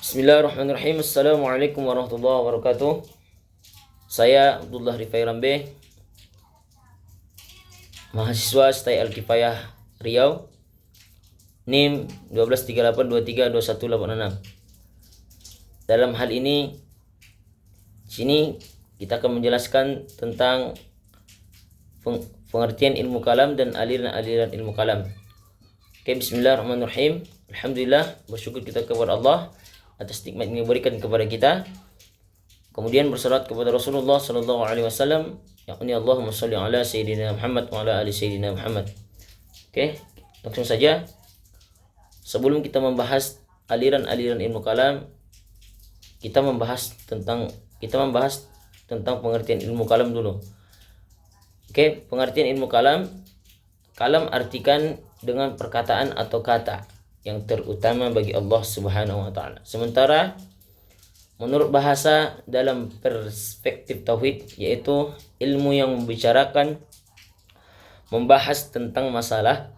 Bismillahirrahmanirrahim. Assalamualaikum warahmatullahi wabarakatuh. Saya Abdullah Rifai Rambe, mahasiswa STAI Al-Kifayah Riau, NIM 1238232186. Dalam hal ini, sini kita akan menjelaskan tentang pengertian ilmu kalam dan aliran-aliran ilmu kalam. Oke, bismillahirrahmanirrahim. Alhamdulillah, bersyukur kita kepada Allah atas nikmat yang diberikan kepada kita. Kemudian bersalawat kepada Rasulullah sallallahu alaihi wasallam, yakni Allahumma shalli ala sayyidina Muhammad wa ala ali sayyidina Muhammad. Oke, langsung saja. Sebelum kita membahas aliran-aliran ilmu kalam, kita membahas tentang pengertian ilmu kalam dulu. Oke, pengertian ilmu kalam. Kalam artikan dengan perkataan atau kata yang terutama bagi Allah Subhanahu wa taala. Sementara menurut bahasa dalam perspektif tauhid, yaitu ilmu yang membahas tentang masalah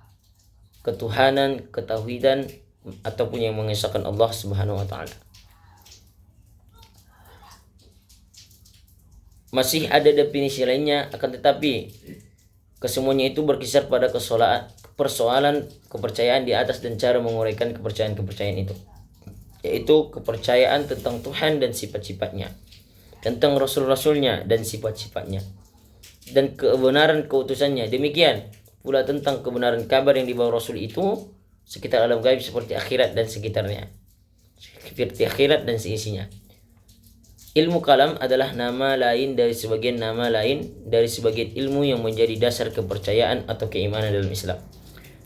ketuhanan, ketauhidan, ataupun yang mengesahkan Allah Subhanahu wa taala. Masih ada definisi lainnya, akan tetapi kesemuanya itu berkisar pada persoalan kepercayaan di atas dan cara menguraikan kepercayaan itu, yaitu kepercayaan tentang Tuhan dan sifat-sifatnya, tentang Rasul-Rasulnya dan sifat-sifatnya, dan kebenaran keutusannya. Demikian pula tentang kebenaran kabar yang dibawa Rasul itu sekitar alam gaib seperti akhirat dan sekitarnya, seperti akhirat dan seisinya. Ilmu kalam adalah nama lain dari sebagian ilmu yang menjadi dasar kepercayaan atau keimanan dalam Islam.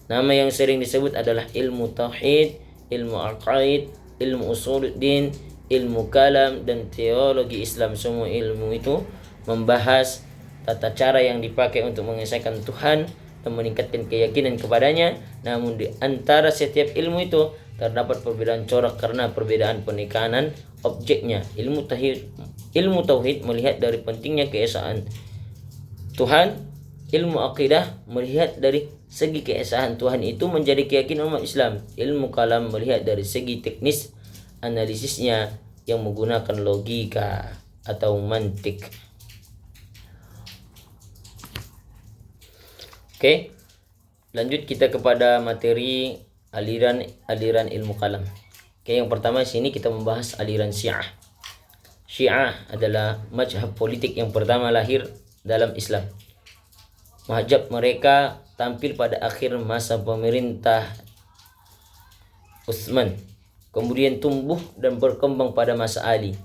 Nama yang sering disebut adalah ilmu tauhid, ilmu aqaid, ilmu usuluddin, ilmu kalam, dan teologi Islam. Semua ilmu itu membahas tata cara yang dipakai untuk mengesahkan Tuhan dan meningkatkan keyakinan kepadanya. Namun di antara setiap ilmu itu terdapat perbedaan corak karena perbedaan penekanan objeknya. Ilmu tauhid melihat dari pentingnya keesaan Tuhan. Ilmu akidah melihat dari segi keesaan Tuhan itu menjadi keyakinan umat Islam. Ilmu kalam melihat dari segi teknis analisisnya yang menggunakan logika atau mantik. Oke, lanjut kita kepada materi aliran ilmu kalam. Oke, yang pertama sini kita membahas aliran Syiah. Syiah adalah mazhab politik yang pertama lahir dalam Islam. Mazhab mereka tampil pada akhir masa pemerintah Utsman, kemudian tumbuh dan berkembang pada masa Ali.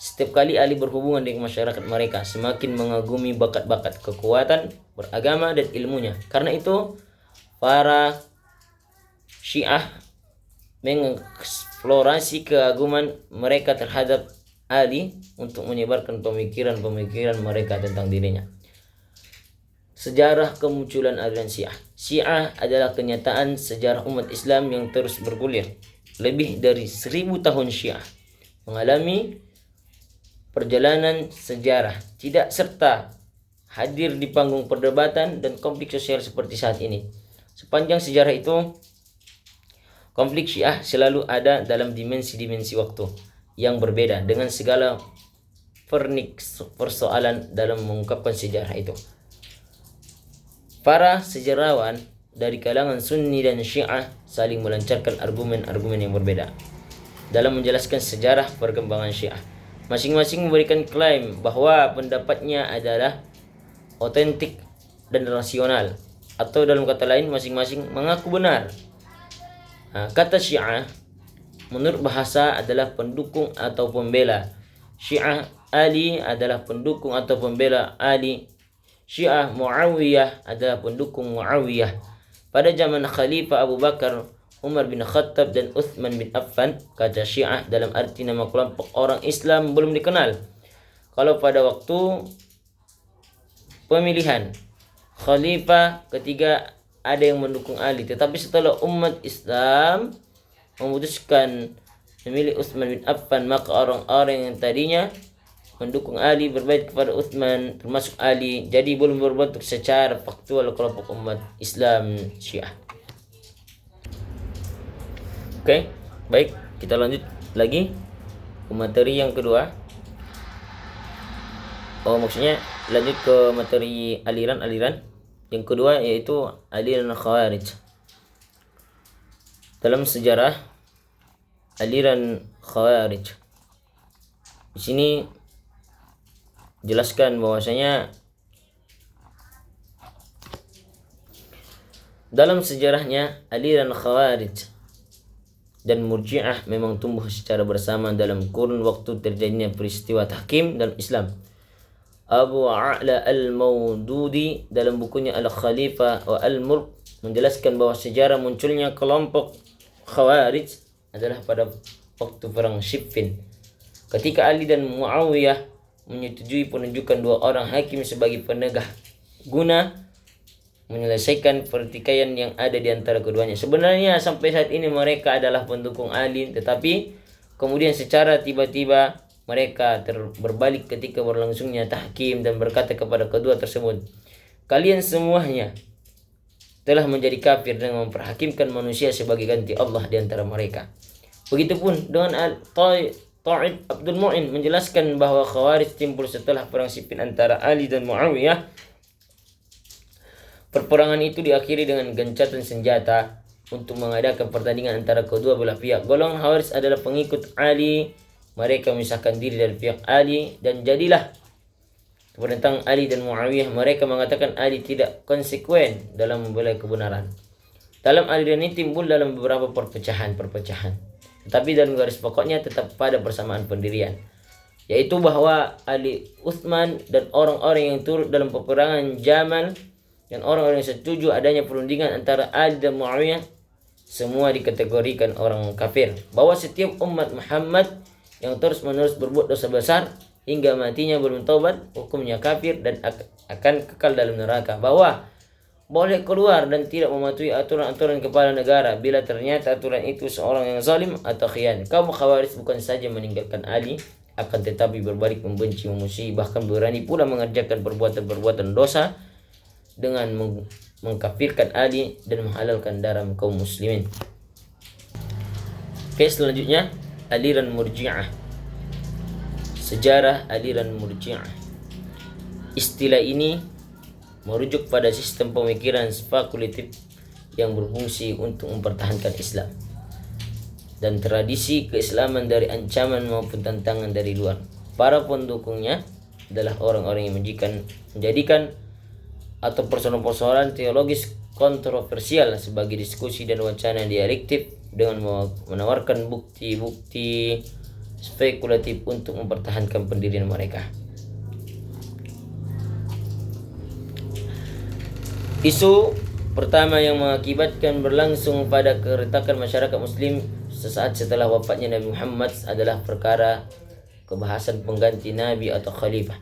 Setiap kali Ali berhubungan dengan masyarakat mereka, semakin mengagumi bakat-bakat, kekuatan beragama dan ilmunya. Karena itu, para Syiah mengeksplorasi keaguman mereka terhadap Ali untuk menyebarkan pemikiran-pemikiran mereka tentang dirinya. Sejarah kemunculan aliran Syiah. Syiah adalah kenyataan sejarah umat Islam yang terus bergulir. Lebih dari 1000 tahun Syiah mengalami perjalanan sejarah, tidak serta hadir di panggung perdebatan dan konflik sosial seperti saat ini. Sepanjang sejarah itu, konflik Syiah selalu ada dalam dimensi-dimensi waktu yang berbeda dengan segala persoalan dalam mengungkapkan sejarah itu. Para sejarawan dari kalangan Sunni dan Syiah saling melancarkan argumen-argumen yang berbeda dalam menjelaskan sejarah perkembangan Syiah. Masing-masing memberikan klaim bahwa pendapatnya adalah otentik dan rasional, atau dalam kata lain masing-masing mengaku benar. Kata Syiah menurut bahasa adalah pendukung atau pembela. Syiah Ali adalah pendukung atau pembela Ali. Syiah Muawiyah adalah pendukung Muawiyah. Pada zaman Khalifah Abu Bakar, Umar bin Khattab, dan Utsman bin Affan, kata Syiah dalam arti nama kelompok orang Islam belum dikenal. Kalau pada waktu pemilihan Khalifah ketiga ada yang mendukung Ali, tetapi setelah umat Islam memutuskan memilih Utsman bin Affan, maka orang-orang yang tadinya mendukung Ali berbait kepada Utsman, termasuk Ali. Jadi belum berbentuk secara faktual kelompok umat Islam Syiah. Oke, baik, kita lanjut lagi ke materi yang kedua. Maksudnya lanjut ke materi aliran-aliran yang kedua, yaitu aliran Khawarij. Dalam sejarah aliran Khawarij, di sini jelaskan bahwasanya dalam sejarahnya aliran Khawarij dan Murji'ah memang tumbuh secara bersama dalam kurun waktu terjadinya peristiwa tahkim dalam Islam. Abu A'la al-Maududi dalam bukunya Al-Khalifah wa Al-Mulk menjelaskan bahwa sejarah munculnya kelompok Khawarij adalah pada waktu perang Siffin, ketika Ali dan Muawiyah menyetujui penunjukan dua orang hakim sebagai penegak guna menyelesaikan pertikaian yang ada di antara keduanya. Sebenarnya sampai saat ini mereka adalah pendukung Ali, tetapi kemudian secara tiba-tiba mereka berbalik ketika berlangsungnya tahkim dan berkata kepada kedua tersebut, kalian semuanya telah menjadi kafir dengan memperhakimkan manusia sebagai ganti Allah di antara mereka. Begitupun dengan Ta'ib Abdul Mu'in menjelaskan bahwa Khawarij timbul setelah perang Siffin antara Ali dan Muawiyah. Perperangan itu diakhiri dengan gencatan senjata untuk mengadakan pertandingan antara kedua belah pihak. Golongan Khawarij adalah pengikut Ali. Mereka memisahkan diri dari pihak Ali dan jadilah tentang Ali dan Muawiyah. Mereka mengatakan Ali tidak konsekuen dalam membela kebenaran. Dalam aliran ini timbul dalam beberapa perpecahan, tetapi dalam garis pokoknya tetap pada persamaan pendirian, yaitu bahwa Ali, Utsman dan orang-orang yang turut dalam peperangan Jamal dan orang-orang yang setuju adanya perundingan antara Ali dan Muawiyah semua dikategorikan orang kafir. Bahwa setiap umat Muhammad yang terus-menerus berbuat dosa besar hingga matinya belum taubat, hukumnya kafir dan akan kekal dalam neraka. Bahwa boleh keluar dan tidak mematuhi aturan-aturan kepala negara bila ternyata aturan itu seorang yang zalim atau khian. Kaum Khawarij bukan saja meninggalkan Ali, akan tetapi berbalik membenci, memusuhi, bahkan berani pula mengerjakan perbuatan-perbuatan dosa dengan mengkafirkan Ali dan menghalalkan darah kaum muslimin. Oke, selanjutnya aliran Murji'ah. Sejarah aliran Murji'ah. Istilah ini merujuk pada sistem pemikiran spekulatif yang berfungsi untuk mempertahankan Islam dan tradisi keislaman dari ancaman maupun tantangan dari luar. Para pendukungnya adalah orang-orang yang menjadikan atau persoalan-persoalan teologis kontroversial sebagai diskusi dan wacana dialektif dengan menawarkan bukti-bukti spekulatif untuk mempertahankan pendirian mereka. Isu pertama yang mengakibatkan berlangsung pada keretakan masyarakat muslim sesaat setelah wafatnya Nabi Muhammad adalah perkara kebahasan pengganti Nabi atau Khalifah.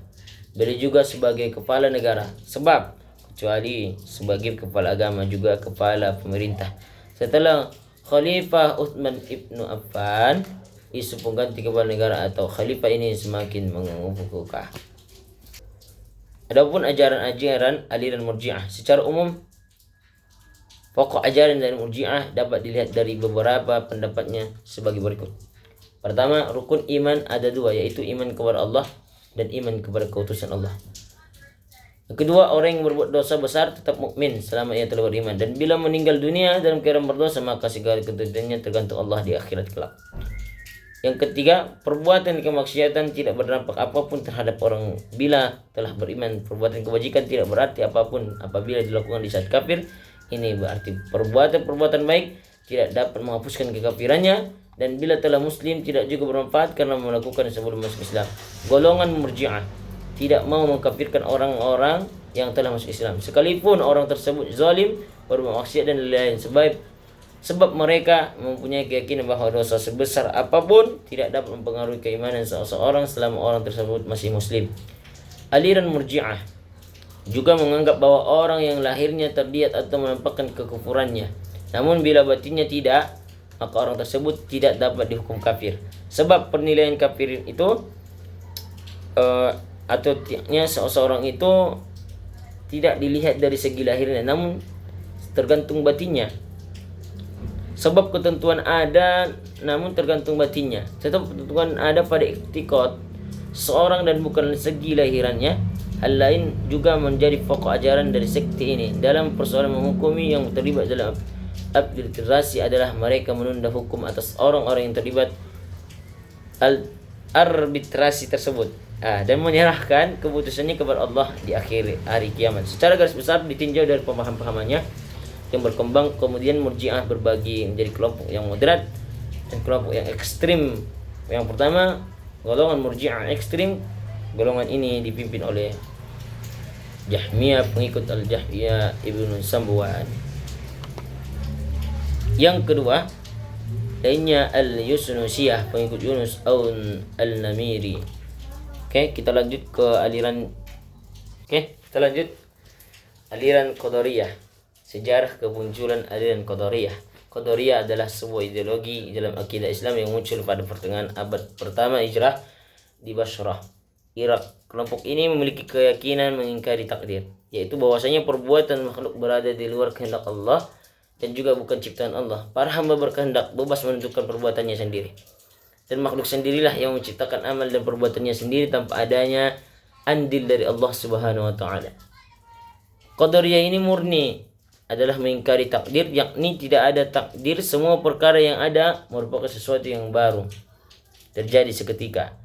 Beliau juga sebagai kepala negara, sebab kecuali sebagai kepala agama juga kepala pemerintah. Setelah Khalifah Utsman ibnu Affan, isu pengganti kepala negara atau Khalifah ini semakin mengemuka. Adapun ajaran-ajaran aliran Murji'ah secara umum, pokok ajaran dari Murji'ah dapat dilihat dari beberapa pendapatnya sebagai berikut. Pertama, rukun iman ada dua, yaitu iman kepada Allah dan iman kepada keutusan Allah. Yang kedua, orang yang berbuat dosa besar tetap mukmin selama ia telah beriman, dan bila meninggal dunia dalam keadaan berdosa maka segala ketentuannya tergantung Allah di akhirat kelak. Yang ketiga, perbuatan kemaksiatan tidak berdampak apapun terhadap orang bila telah beriman. Perbuatan kebajikan tidak berarti apapun apabila dilakukan di saat kafir. Ini berarti perbuatan-perbuatan baik tidak dapat menghapuskan kekafirannya, dan bila telah muslim tidak juga bermanfaat karena melakukan sebelum masuk Islam. Golongan Murji'ah tidak mau mengkafirkan orang-orang yang telah masuk Islam, sekalipun orang tersebut zalim, berbuat maksiat dan lain-lain, sebab mereka mempunyai keyakinan bahwa dosa sebesar apapun tidak dapat mempengaruhi keimanan seseorang selama orang tersebut masih muslim. Aliran Murji'ah juga menganggap bahwa orang yang lahirnya terdiat atau menampakkan kekufurannya, namun bila batinnya tidak, maka orang tersebut tidak dapat dihukum kafir. Sebab penilaian kafir itu atau tiaknya seseorang itu tidak dilihat dari segi lahirnya, namun tergantung batinnya. Sebab ketentuan ada namun tergantung batinnya. Tetap ketentuan ada pada iktikad seorang dan bukan segi lahirannya. Hal lain juga menjadi pokok ajaran dari sekte ini. Dalam persoalan menghukumi yang terlibat dalam arbitrasi adalah mereka menunda hukum atas orang-orang yang terlibat arbitrasi tersebut, dan menyerahkan keputusannya kepada Allah di akhir hari kiamat. Secara garis besar ditinjau dari pemahaman-pahamannya yang berkembang, kemudian Murji'ah berbagi menjadi kelompok yang moderat dan kelompok yang ekstrim. Yang pertama, golongan Murji'ah ekstrim. Golongan ini dipimpin oleh Jahmiyah, pengikut Al-Jahmiyah Ibnu Sambuan. Yang kedua, lainnya Al-Yusnusiyah, pengikut Yunus Al-Namiri. Kita lanjut ke aliran aliran Qadariyah. Sejarah kemunculan aliran Qadariyah. Qadariyah adalah sebuah ideologi dalam akidah Islam yang muncul pada pertengahan abad pertama Hijrah di Basrah, Irak. Kelompok ini memiliki keyakinan mengingkari takdir, yaitu bahwasanya perbuatan makhluk berada di luar kehendak Allah dan juga bukan ciptaan Allah. Para hamba berkehendak bebas menentukan perbuatannya sendiri, dan makhluk sendirilah yang menciptakan amal dan perbuatannya sendiri tanpa adanya andil dari Allah Subhanahu wa taala. Qadariyah ini murni adalah mengingkari takdir, yakni tidak ada takdir. Semua perkara yang ada merupakan sesuatu yang baru terjadi seketika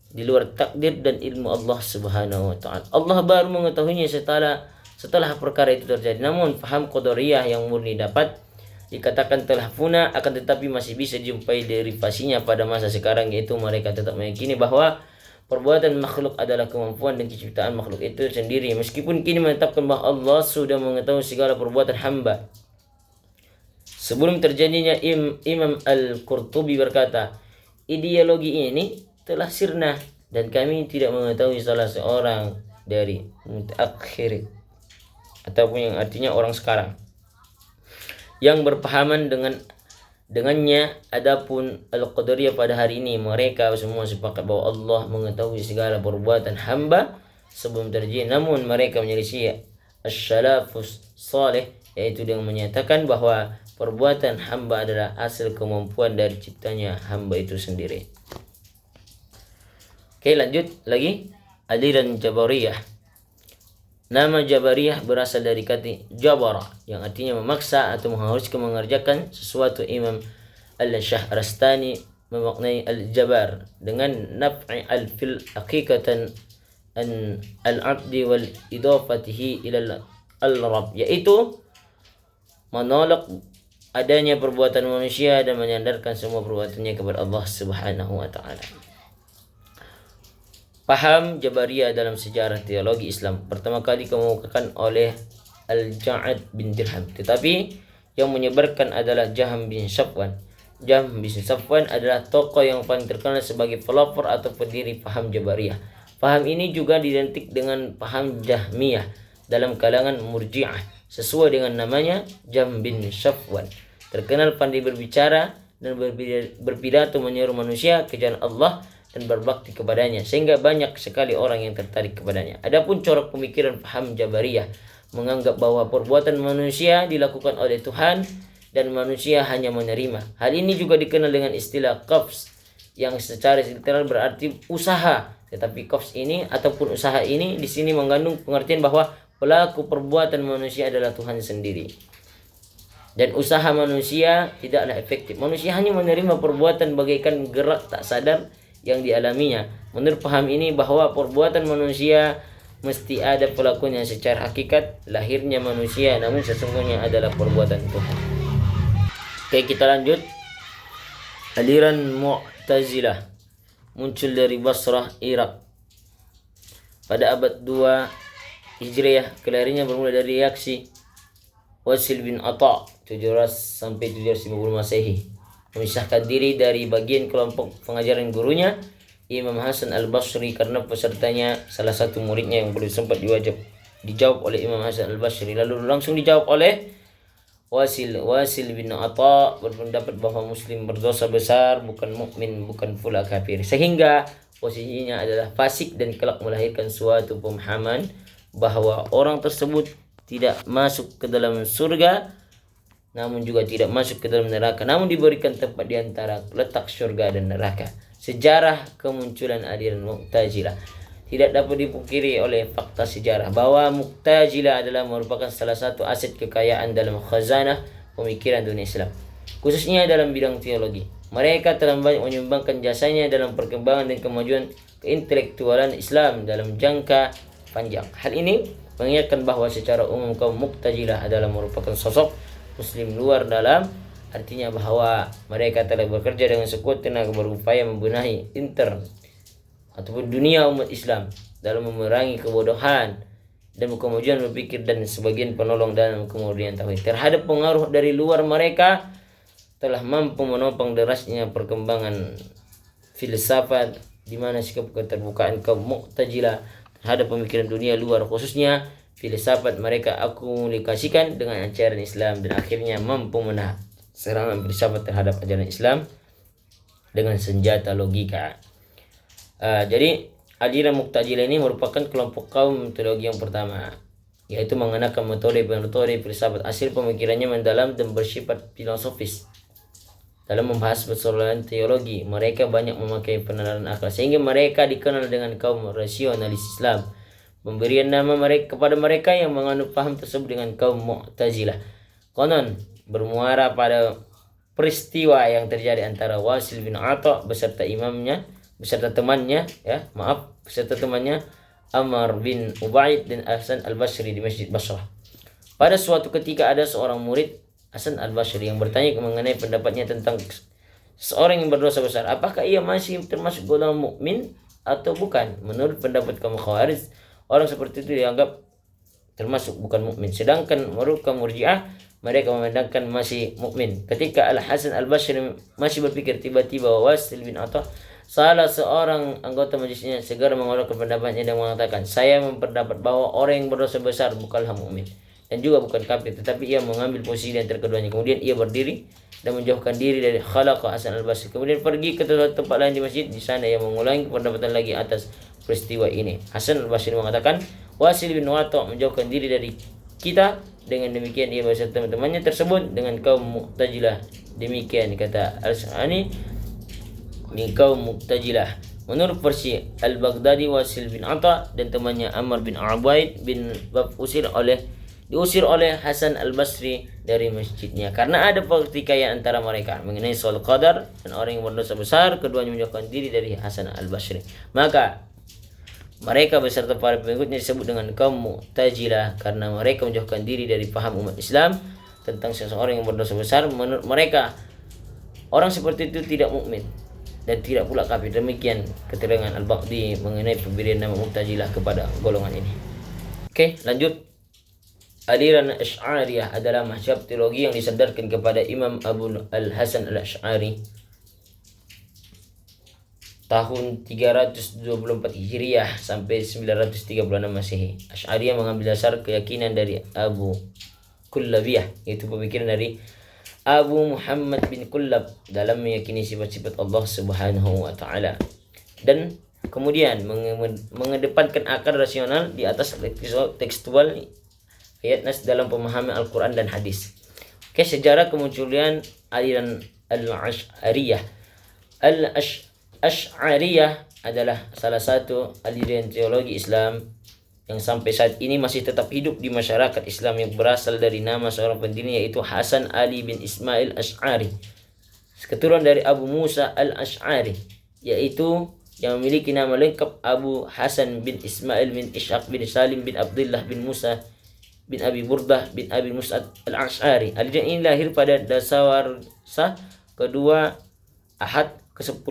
di luar takdir dan ilmu Allah Subhanahu wa taala. Allah baru mengetahuinya setelah perkara itu terjadi. Namun paham Qadariyah yang murni dapat dikatakan telah punah, akan tetapi masih bisa dijumpai derivasinya pada masa sekarang, yaitu mereka tetap meyakini bahwa perbuatan makhluk adalah kemampuan dan ciptaan makhluk itu sendiri, meskipun kini menetapkan bahwa Allah sudah mengetahui segala perbuatan hamba. Sebelum terjadinya Imam Al-Qurtubi berkata, ideologi ini telah sirna dan kami tidak mengetahui salah seorang dari mutaakhirin, ataupun yang artinya orang sekarang, yang berpahaman dengannya. Adapun Al-Qadariyah pada hari ini, mereka semua sepakat bahwa Allah mengetahui segala perbuatan hamba sebelum terjadi. Namun mereka menyelisih as-salafus salih, yaitu dengan menyatakan bahwa perbuatan hamba adalah hasil kemampuan dari ciptanya hamba itu sendiri. Lanjut lagi, aliran Jabariyah. Nama Jabariyah berasal dari kata jabara, yang artinya memaksa atau mengharuskan mengerjakan sesuatu. Imam Al-Shahrastani memaknai al-jabar dengan naf'i al-fil hakikatan an al-'abdi wal idafatihi ila al-rabb, yaitu menolak adanya perbuatan manusia dan menyandarkan semua perbuatannya kepada Allah Subhanahu wa taala. Paham Jabariyah dalam sejarah teologi Islam pertama kali dikemukakan oleh Al-Ja'ad bin Dirham, tetapi yang menyebarkan adalah Jahm bin Safwan. Jahm bin Safwan adalah tokoh yang paling terkenal sebagai pelopor atau pendiri paham Jabariyah. Paham ini juga identik dengan paham Jahmiyah dalam kalangan Murji'ah. Sesuai dengan namanya, Jahm bin Safwan terkenal pandai berbicara dan berpidato menyeru manusia ke jalan Allah dan berbakti kepadanya, sehingga banyak sekali orang yang tertarik kepadanya. Adapun corak pemikiran paham Jabariyah menganggap bahwa perbuatan manusia dilakukan oleh Tuhan dan manusia hanya menerima. Hal ini juga dikenal dengan istilah qafs, yang secara literal berarti usaha. Tetapi qafs ini ataupun usaha ini di sini mengandung pengertian bahwa pelaku perbuatan manusia adalah Tuhan sendiri, dan usaha manusia tidaklah efektif. Manusia hanya menerima perbuatan bagaikan gerak tak sadar yang dialaminya. Menurut paham ini, bahwa perbuatan manusia mesti ada pelakunya secara hakikat lahirnya manusia, namun sesungguhnya adalah perbuatan Tuhan. Kita lanjut. Aliran Mu'tazilah muncul dari Basrah, Irak pada abad 2 Hijriah. Kelahirannya bermula dari reaksi Wasil bin Atha 700 sampai 750 Masehi, memisahkan diri dari bagian kelompok pengajaran gurunya Imam Hasan Al-Basri karena pesertanya salah satu muridnya yang belum sempat dijawab oleh Imam Hasan Al-Basri, lalu langsung dijawab oleh Wasil bin Atha, berpendapat bahwa muslim berdosa besar, bukan mukmin, bukan pula kafir, sehingga posisinya adalah fasik dan kelak melahirkan suatu pemahaman bahwa orang tersebut tidak masuk ke dalam surga, namun juga tidak masuk ke dalam neraka, namun diberikan tempat di antara letak surga dan neraka. Sejarah kemunculan aliran Mu'tazilah. Tidak dapat dipungkiri oleh fakta sejarah bahwa Mu'tazilah adalah merupakan salah satu aset kekayaan dalam khazanah pemikiran dunia Islam, khususnya dalam bidang teologi. Mereka telah banyak menyumbangkan jasanya dalam perkembangan dan kemajuan keintelektualan Islam dalam jangka panjang. Hal ini mengingatkan bahwa secara umum kaum Mu'tazilah adalah merupakan sosok Muslim luar dalam, artinya bahwa mereka telah bekerja dengan sekuat tenaga berupaya membenahi ataupun dunia umat Islam dalam memerangi kebodohan dan kemajuan berpikir dan sebagian penolong dalam kemudian tauhid. Terhadap pengaruh dari luar, mereka telah mampu menopang derasnya perkembangan filsafat, di mana sikap keterbukaan kaum Mu'tazilah terhadap pemikiran dunia luar, khususnya filsafat, mereka komunikasikan dengan ajaran Islam dan akhirnya mampu menahan serangan filsafat terhadap ajaran Islam dengan senjata logika. Jadi aliran Mu'tazilah ini merupakan kelompok kaum teologi yang pertama, yaitu mengenakan metode filsafat. Hasil pemikirannya mendalam dan bersifat filosofis. Dalam membahas persoalan teologi, mereka banyak memakai penerapan akal, sehingga mereka dikenal dengan kaum rasionalis Islam. Pemberian nama kepada mereka yang menganut paham tersebut dengan kaum Mu'tazilah konon bermuara pada peristiwa yang terjadi antara Wasil bin Atha beserta temannya Amr bin Ubaid dan Hasan al-Basri di Masjid Basrah. Pada suatu ketika ada seorang murid Hasan al-Basri yang bertanya mengenai pendapatnya tentang seorang yang berdosa besar, apakah ia masih termasuk golongan mukmin atau bukan? Menurut pendapat kaum Khawarij, orang seperti itu dianggap termasuk bukan mukmin, sedangkan menurut kaum Murji'ah mereka memandangkan masih mukmin. Ketika Al-Hasan al-Basri masih berpikir, tiba-tiba Wasil bin Atha, salah seorang anggota majelisnya, segera mengeluarkan pendapatnya dan mengatakan, saya berpendapat bahwa orang yang berdosa besar bukanlah mukmin dan juga bukan kafir, tetapi ia mengambil posisi di antara keduanya. Kemudian ia berdiri dan menjauhkan diri dari khalaqah Hasan al-Basri. Kemudian pergi ke tempat lain di masjid. Di sana ia mengulangi pendapatan lagi atas peristiwa ini. Hasan al-Basri mengatakan, Wasil bin Atha menjauhkan diri dari kita. Dengan demikian ia beserta teman-temannya tersebut dengan kaum Mu'tazilah. Demikian kata Al-Sa'ani di kaum Mu'tazilah. Menurut versi Al-Baghdadi, Wasil bin Atha dan temannya Amr bin Ubaid bin Bab diusir oleh Hasan al-Basri dari masjidnya karena ada pertikaian antara mereka mengenai soal qadar dan orang yang berdosa besar. Keduanya menjauhkan diri dari Hasan al-Basri. Maka mereka beserta para pengikutnya disebut dengan kaum Mu'tazilah karena mereka menjauhkan diri dari paham umat Islam tentang seseorang yang berdosa besar. Menurut mereka, orang seperti itu tidak mukmin dan tidak pula kafir. Demikian keterangan Al-Baghdadi mengenai pemberian nama Mu'tazilah kepada golongan ini. Oke, lanjut. Aliran Asy'ariyah adalah mazhab teologi yang disandarkan kepada Imam Abu al-Hasan al-Asy'ari tahun 324 Hijriah sampai 936 Masehi. Asy'ariyah mengambil dasar keyakinan dari Abu Kullabiyah, yaitu pemikiran dari Abu Muhammad bin Kullab dalam meyakini sifat-sifat Allah Subhanahu wa taala, dan kemudian mengedepankan akal rasional di atas tekstual ayat nas dalam pemahaman Al-Qur'an dan hadis. Oke, sejarah kemunculan aliran Al-Asy'ariyah. Asy'ariyah adalah salah satu aliran teologi Islam yang sampai saat ini masih tetap hidup di masyarakat Islam, yang berasal dari nama seorang pendiri yaitu Hasan Ali bin Ismail Asy'ari, keturunan dari Abu Musa al-Asy'ari, yaitu yang memiliki nama lengkap Abu Hasan bin Ismail bin Ishaq bin Salim bin Abdullah bin Musa bin Abi Burdah bin Abi Mus'ad al-Asy'ari. Aliran ini lahir pada dasawarsa kedua abad ke-10.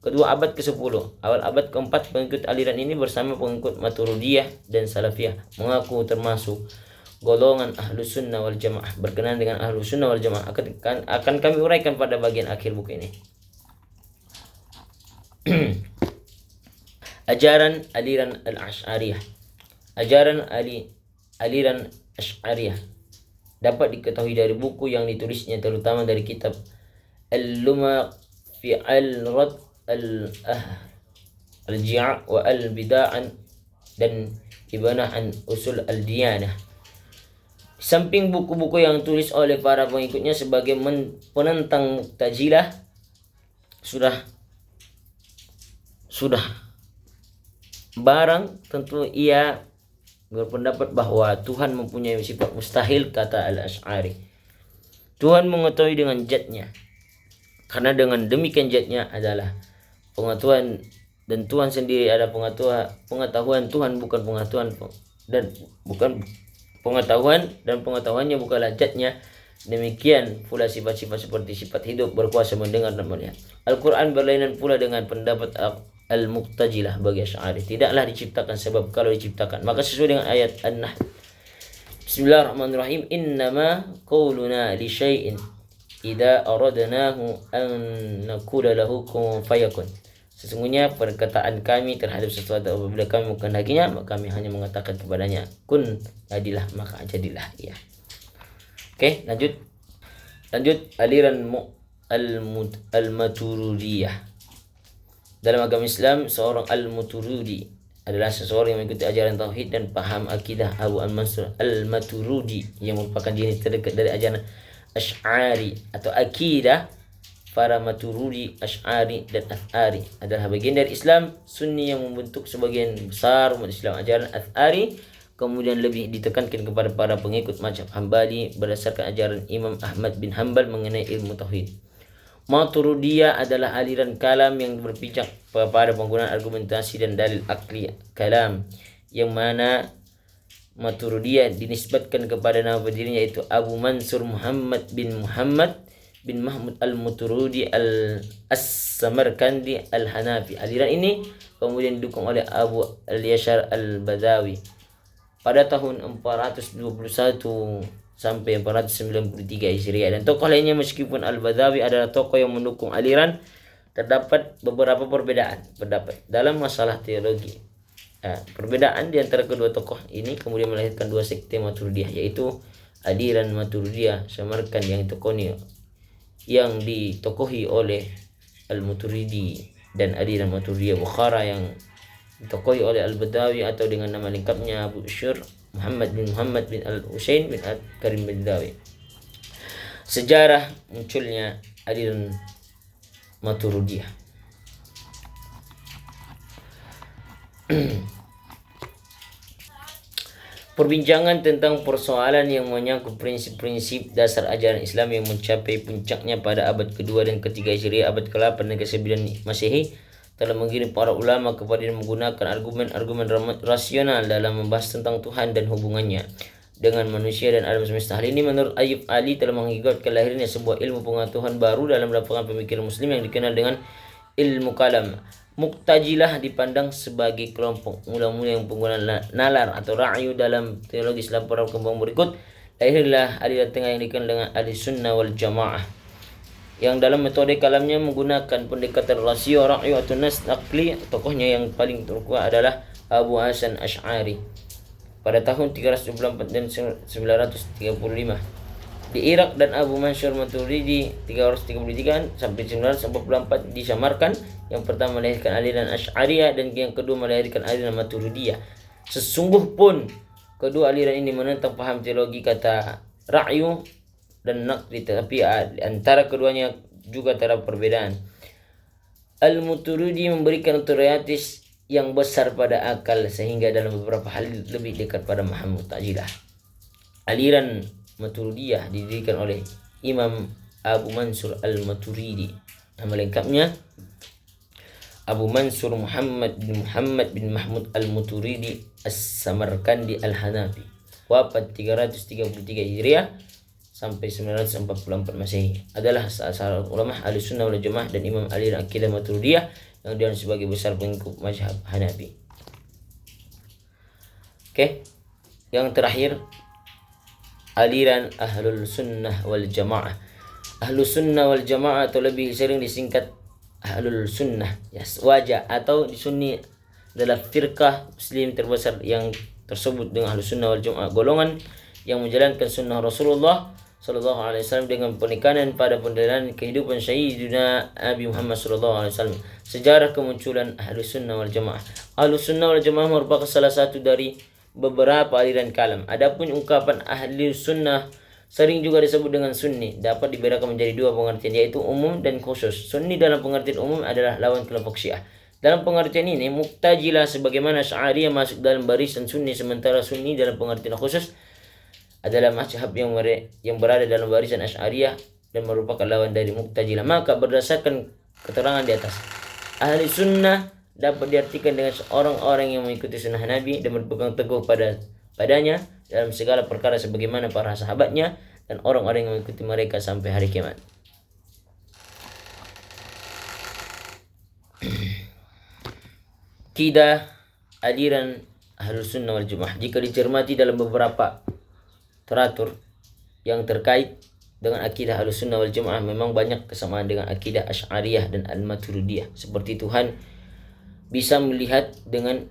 Awal abad ke-4 pengikut aliran ini bersama pengikut Maturidiyah dan Salafiyah mengaku termasuk golongan Ahlus Sunnah wal Jamaah. Berkenaan dengan Ahlus Sunnah wal Jamaah akan kami uraikan pada bagian akhir buku ini. Ajaran aliran Al-Asy'ariyah. Aliran Asy'ariyah dapat diketahui dari buku yang ditulisnya, terutama dari kitab Al-Luma fi al-Rad al-Ji'a' wa al-Bida'an dan Ibanah an Usul al-Diyanah. Samping buku-buku yang tulis oleh para pengikutnya sebagai penentang Mu'tazilah, sudah barang tentu ia berpendapat bahwa Tuhan mempunyai sifat mustahil, kata Al-Asy'ari. Tuhan mengetahui dengan zatnya, karena dengan demikian zatnya adalah pengetahuan, dan Tuhan sendiri ada pengetahuan Tuhan bukan pengetahuan, dan bukan pengetahuan, dan pengetahuannya bukanlah zatnya. Demikian pula sifat-sifat seperti sifat hidup, berkuasa, mendengar, dan melihat. Al-Quran berlainan pula dengan pendapat Al-Mu'tazilah bagi Asy'ari. Tidaklah diciptakan, sebab kalau diciptakan maka sesuai dengan ayat An-Nahl. Bismillahirrahmanirrahim. Innama qawluna li syai'in idza aradnahu an naqula lahu kun fayakun. Sesungguhnya perkataan kami terhadap sesuatu apabila kami mengkehendakinya, maka kami hanya mengatakan kepadanya kun, jadilah, maka jadilah ia. Oke, lanjut aliran al-Maturidiyah. Dalam agama Islam, seorang al-Maturidi adalah seseorang yang mengikuti ajaran tauhid dan paham akidah Abu Mansur al-Maturidi, yang merupakan jenis terdekat dari ajaran Asy'ari atau akidah. Para Maturidi, Asy'ari, dan Ath'ari adalah bagian dari Islam Sunni yang membentuk sebagian besar umat Islam. Ajaran Ath'ari kemudian lebih ditekankan kepada para pengikut mazhab Hambali berdasarkan ajaran Imam Ahmad bin Hanbal mengenai ilmu tauhid. Maturidiyah adalah aliran kalam yang berpijak pada penggunaan argumentasi dan dalil akli kalam, yang mana Maturidiyah dinisbatkan kepada nama pendirinya, yaitu Abu Mansur Muhammad bin Mahmud al-Maturidi as-Samarkandi al-Hanafi. Aliran ini kemudian didukung oleh Abu al-Yashar al-Badawi pada tahun 421 sampai 493 Hijriah. Dan tokoh lainnya, meskipun al-Badawi adalah tokoh yang mendukung aliran, terdapat beberapa perbedaan pendapat dalam masalah teologi. Perbedaan di antara kedua tokoh ini kemudian melahirkan dua sekte Maturidiyah, yaitu aliran Maturidiyah Samarkand yang ditokohi oleh Al-Maturidi, dan aliran Maturidiyah Bukhara yang ditokohi oleh Al-Badawi atau dengan nama lengkapnya Abu Syur Muhammad bin Al-Husain bin Al-Karim Badawi. Sejarah munculnya aliran Maturidiyah. Perbincangan tentang persoalan yang menyangkut prinsip-prinsip dasar ajaran Islam yang mencapai puncaknya pada abad kedua dan ketiga Hijriah, abad ke-8 dan ke-9 Masehi, telah menggiring para ulama kepada menggunakan argumen-argumen rasional dalam membahas tentang Tuhan dan hubungannya dengan manusia dan alam semesta. Hal ini menurut Ayyub Ali telah mengakibatkan lahirnya sebuah ilmu pengetahuan baru dalam lapangan pemikiran muslim yang dikenal dengan ilmu kalam. Mu'tazilah dipandang sebagai kelompok mula-mula yang penggunaan nalar atau ra'yu dalam teologi Islam. Para kembang berikut lahirlah aliran tengah yang dikenal dengan Ahlussunnah wal Jamaah, yang dalam metode kalamnya menggunakan pendekatan rasio, ra'yu atau nas naqli. Tokohnya yang paling terkuat adalah Abu Hasan Asy'ari pada tahun 324 dan 935 di Irak, dan Abu Mansur Maturidi 333 sampai 944 di Samarkand. Yang pertama melahirkan aliran Asy'ariyah dan yang kedua melahirkan aliran Maturidiyah. Sesungguh pun kedua aliran ini menentang paham teologi kata ra'yu dan naqli, tetapi antara keduanya juga terdapat perbedaan. Al-Maturidi memberikan otoritas yang besar pada akal sehingga dalam beberapa hal lebih dekat pada Muhammad Mu'tazilah. Aliran Maturidiyah didirikan oleh Imam Abu Mansur al-Maturidi. Nama lengkapnya Abu Mansur Muhammad bin Mahmud al-Maturidi as-Samarkandi al-Hanafi, wafat 333 Hijriah sampai 944 Masehi. Adalah salah ulama Ahlussunnah wal Jamaah dan imam aliran akidah Maturidiyah yang dianggap sebagai besar pengikut mazhab Hanafi. Oke. Yang terakhir, aliran Ahlul Sunnah wal Jamaah. Ahlus Sunnah wal Jamaah atau lebih sering disingkat Ahlul Sunnah, wajah atau di Sunni adalah firqah muslim terbesar yang tersebut dengan Ahlus Sunnah wal Jamaah, golongan yang menjalankan sunnah Rasulullah sallallahu alaihi wasallam dengan penekanan pada pendalilan kehidupan Sayyidina Nabi Muhammad sallallahu alaihi wasallam. Sejarah kemunculan Ahlus Sunnah wal Jamaah. Ahlus Sunnah wal Jamaah merupakan salah satu dari beberapa aliran kalam. Adapun ungkapan ahli sunnah sering juga disebut dengan sunni, dapat dibedakan menjadi dua pengertian, yaitu umum dan khusus. Sunni dalam pengertian umum adalah lawan kelompok Syiah. Dalam pengertian ini, Mu'tazilah sebagaimana Asy'ariyah masuk dalam barisan sunni, sementara sunni dalam pengertian khusus adalah mazhab yang berada dalam barisan Asy'ariyah dan merupakan lawan dari Mu'tazilah. Maka berdasarkan keterangan di atas, ahli sunnah dapat diartikan dengan orang-orang yang mengikuti sunnah Nabi dan berpegang teguh padanya dalam segala perkara sebagaimana para sahabatnya dan orang-orang yang mengikuti mereka sampai hari kiamat. Akidah aliran Ahlus Sunnah wal Jamaah jika dicermati dalam beberapa teratur yang terkait dengan akidah Ahlus Sunnah wal Jamaah, memang banyak kesamaan dengan akidah Asy'ariyah dan Al-Maturidiyah, seperti Tuhan bisa melihat dengan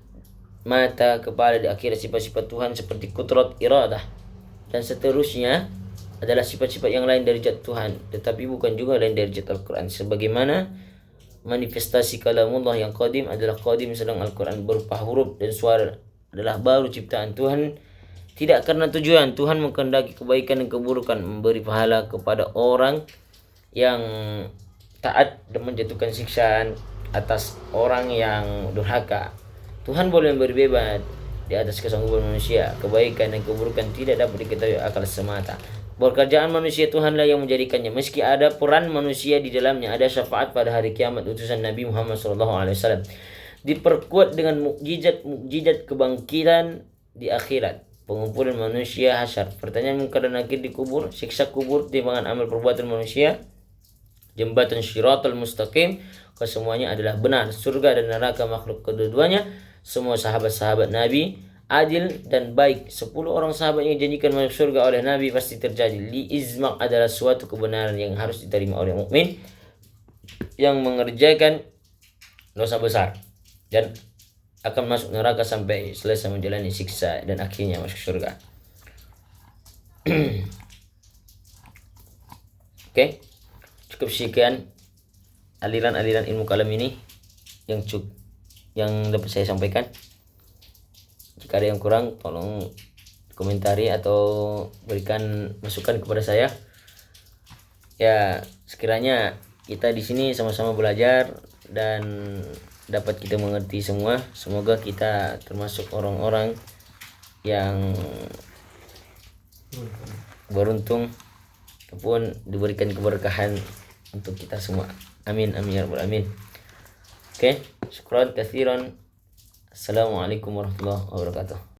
mata kepala di akhirat sifat-sifat Tuhan seperti kudrat, iradah, dan seterusnya adalah sifat-sifat yang lain dari zat Tuhan, tetapi bukan juga lain dari zat Al-Quran. Sebagaimana manifestasi kalamullah yang qadim adalah qadim, sedang Al-Quran berupa huruf dan suara adalah baru ciptaan Tuhan. Tidak karena tujuan Tuhan mengkehendaki kebaikan dan keburukan, memberi pahala kepada orang yang taat dan menjatuhkan siksaan atas orang yang durhaka. Tuhan boleh memberi bebas di atas kesanggupan manusia. Kebaikan dan keburukan tidak dapat diketahui akal semata. Pekerjaan manusia Tuhanlah yang menjadikannya. Meski ada peran manusia di dalamnya, ada syafaat pada hari kiamat utusan Nabi Muhammad SAW. Diperkuat dengan mukjizat kebangkitan di akhirat, pengumpulan manusia hasyar, pertanyaan munkar dan nakir di kubur, siksa kubur, timbangan amal perbuatan manusia, jembatan Shiratal Mustaqim, kesemuanya adalah benar. Surga dan neraka makhluk kedua-duanya, semua sahabat-sahabat Nabi adil dan baik. 10 orang sahabat yang dijanjikan masuk surga oleh Nabi pasti terjadi. Li'izmaq adalah suatu kebenaran yang harus diterima oleh mukmin yang mengerjakan dosa besar dan akan masuk neraka sampai selesai menjalani siksa dan akhirnya masuk surga. Oke. Cukup sekian aliran-aliran ilmu kalam ini yang dapat saya sampaikan. Jika ada yang kurang, tolong komentari atau berikan masukan kepada saya. Ya, sekiranya kita di sini sama-sama belajar dan dapat kita mengerti semua. Semoga kita termasuk orang-orang yang beruntung ataupun diberikan keberkahan untuk kita semua. Amin amin ya rabbal alamin. Oke, syukran katsiran. Assalamualaikum warahmatullahi wabarakatuh.